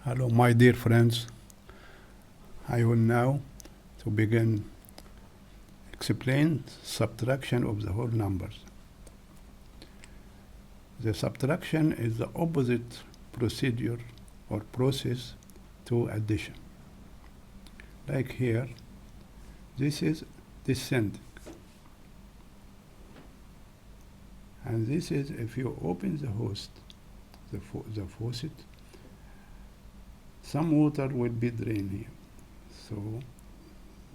Hello, my dear friends. I will now to begin explain subtraction of the whole numbers. The subtraction is the opposite procedure or process to addition. Like here, this is descending. And this is if you open the host, the faucet, some water will be drained here. So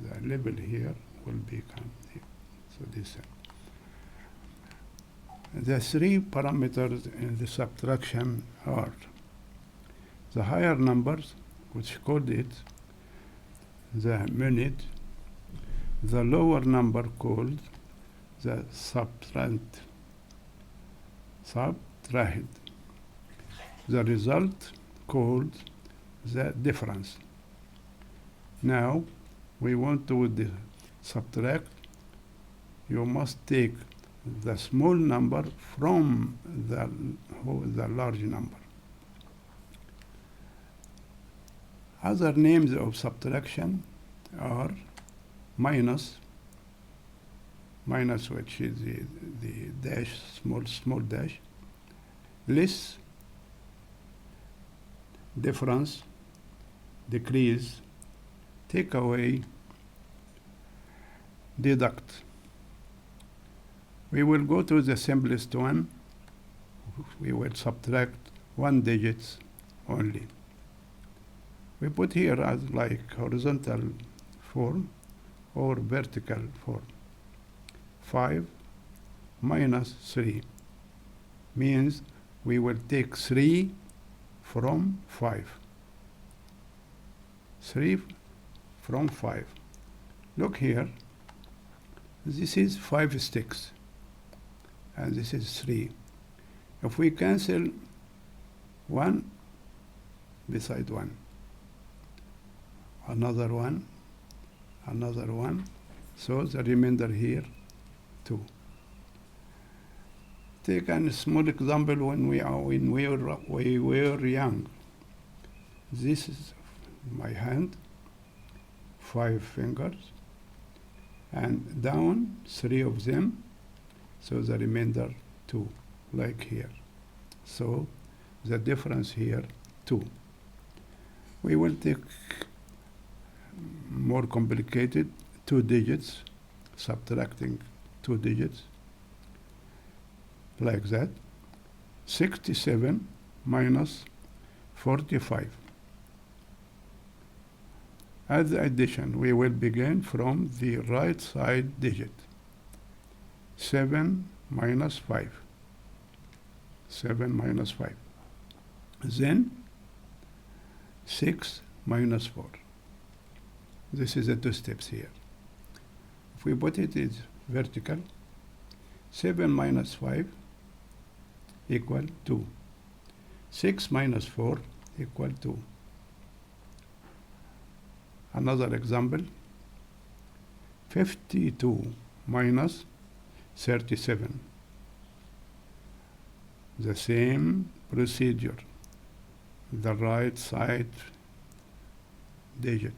the level here will become here. So this. The three parameters in the subtraction are the higher numbers, which called it the minute, the lower number called the subtrahend. The result called the difference. Now we want to subtract. You must take the small number from the large number. Other names of subtraction are minus, which is the dash, small dash, less, difference, decrease, take away, deduct. We will go to the simplest one. We will subtract 1 digit only. We put here as like horizontal form or vertical form. 5 minus 3 means we will take 3 from 5. 3 from 5. Look here. This is 5 sticks. And this is 3. If we cancel 1 beside 1, another 1, so the remainder here 2. Take a small example when we were young. This is my hand, 5 fingers, and down 3 of them. So the remainder 2, like here. So the difference here 2. We will take more complicated 2 digits, subtracting 2 digits, like that. 67 minus 45. As the addition, we will begin from the right side digit. 7 minus 5. 7 minus 5. Then 6 minus 4. This is the 2 steps here. If we put it as vertical, 7 minus 5 equal 2. 6 minus 4 equal 2. Another example, 52 minus 37. The same procedure. The right side digit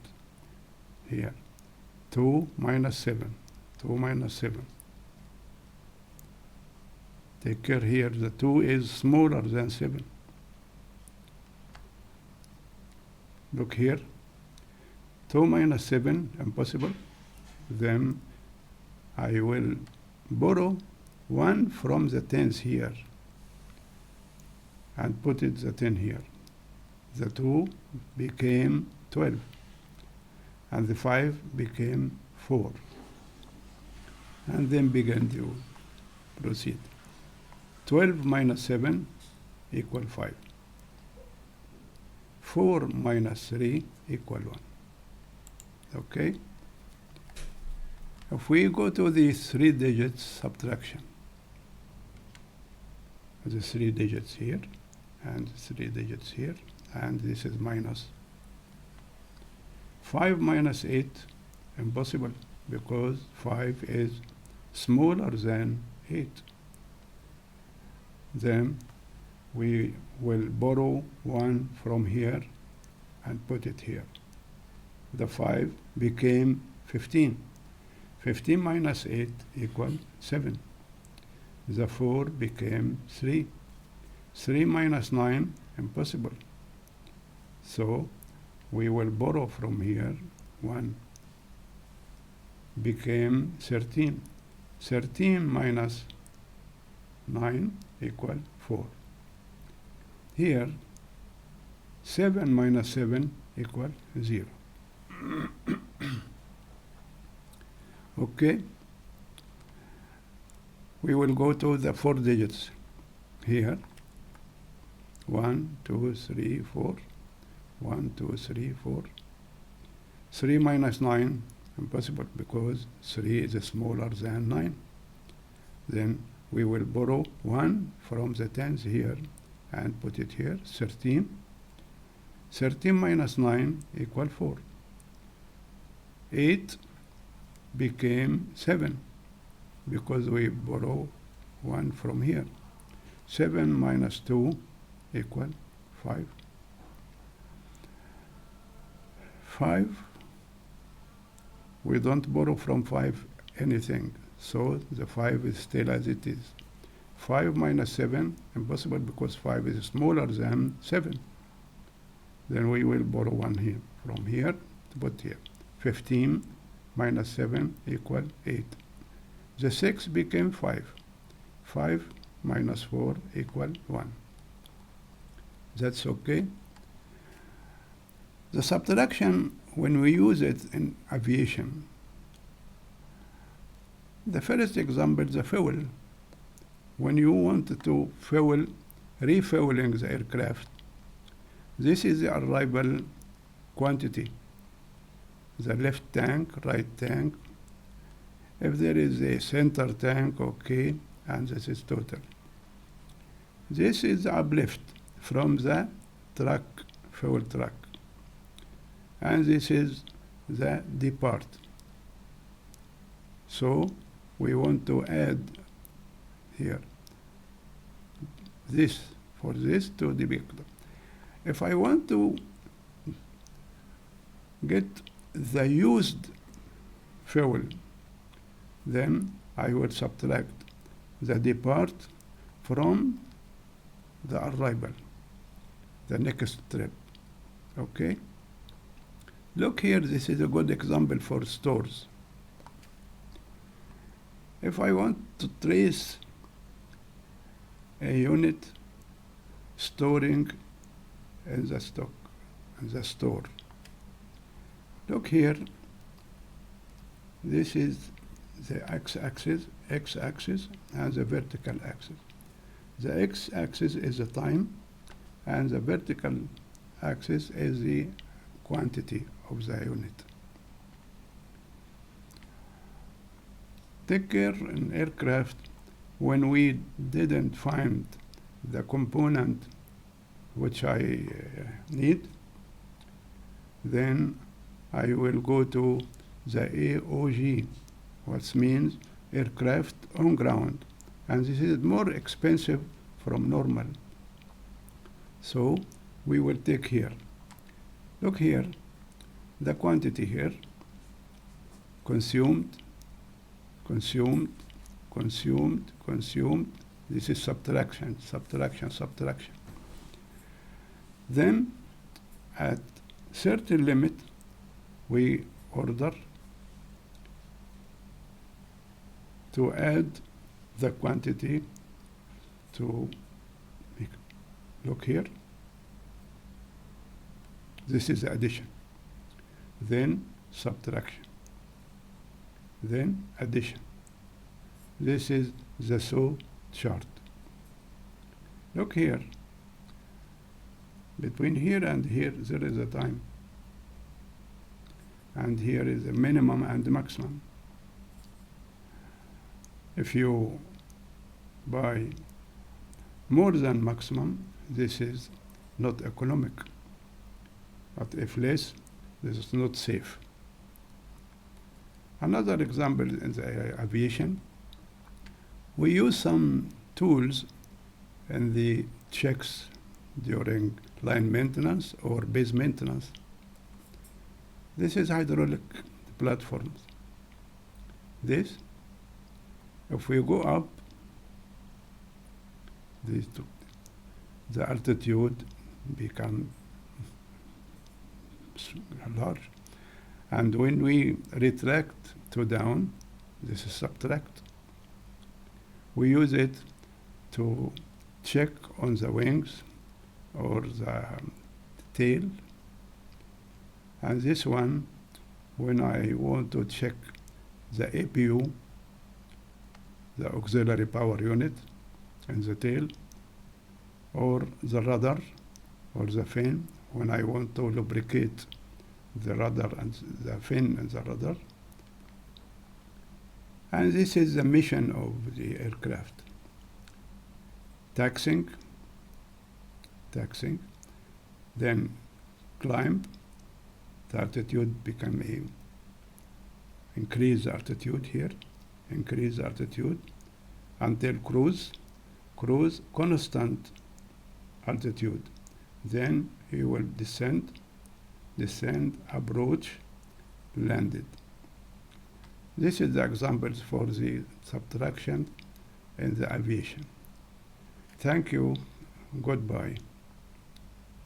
here. 2 minus 7. 2 minus 7. Take care here. The 2 is smaller than 7. Look here. 2 minus 7, impossible. Then I will borrow 1 from the tens here and put it the 10 here. The 2 became 12 and the 5 became 4. And then begin to proceed. 12 minus 7 equal 5. 4 minus 3 equal 1. Okay? If we go to the 3 digits subtraction, the 3 digits here, and 3 digits here, and this is minus. 5 minus 8, impossible, because 5 is smaller than 8. Then we will borrow 1 from here and put it here. The 5 became 15. 15 minus 8 equal 7. The 4 became 3. 3 minus 9, impossible. So we will borrow from here 1. Became 13. 13 minus 9 equal 4. Here, 7 minus 7 equal 0. Okay? We will go to the 4 digits here. 1, 2, 3, 4. 1, 2, 3, 4. 3 minus 9, impossible, because 3 is smaller than 9. Then we will borrow 1 from the tens here and put it here, 13. 13 minus 9 equal 4. 8 became 7 because we borrow 1 from here. 7 minus 2 equal 5. 5, we don't borrow from 5 anything, so the 5 is still as it is. 5 minus 7, impossible, because 5 is smaller than 7. Then we will borrow 1 here, from here to put here. 15 minus 7 equal 8. The 6 became 5. 5 minus 4 equal 1. That's okay. The subtraction, when we use it in aviation, the first example, the fuel. When you want to fuel, refueling the aircraft, this is the arrival quantity. The left tank, right tank. If there is a center tank, okay, and this is total. This is the uplift from the truck, fuel truck. And this is the depart. So we want to add here this for this to the vector. If I want to get the used fuel, then I will subtract the depart from the arrival, the next trip. Okay? Look here, this is a good example for stores. If I want to trace a unit storing in the stock, in the store. Look here, this is the x-axis and the vertical axis. The x-axis is the time, and the vertical axis is the quantity of the unit. Take care in aircraft, when we didn't find the component which I need, then I will go to the AOG, which means aircraft on ground, and this is more expensive from normal. So we will take here. Look here, the quantity here, consumed, consumed, consumed, consumed. This is subtraction, subtraction, subtraction. Then at certain limit, we order to add the quantity to, look here, this is addition, then subtraction, then addition. This is the saw chart. Look here, between here and here there is a time, and here is the minimum and the maximum. If you buy more than maximum, this is not economic. But if less, this is not safe. Another example in the aviation, we use some tools in the checks during line maintenance or base maintenance. This is hydraulic platforms. This, if we go up, these two, the altitude become large. And when we retract to down, this is subtract, we use it to check on the wings or the tail. And this one, when I want to check the APU, the auxiliary power unit, and the tail, or the rudder, or the fin, when I want to lubricate the rudder and the fin and the rudder. And this is the mission of the aircraft. Taxing, then climb, the altitude become increase altitude here, increase altitude, until cruise, constant altitude. Then he will descend, approach, landed. This is the examples for the subtraction in the aviation. Thank you. Goodbye.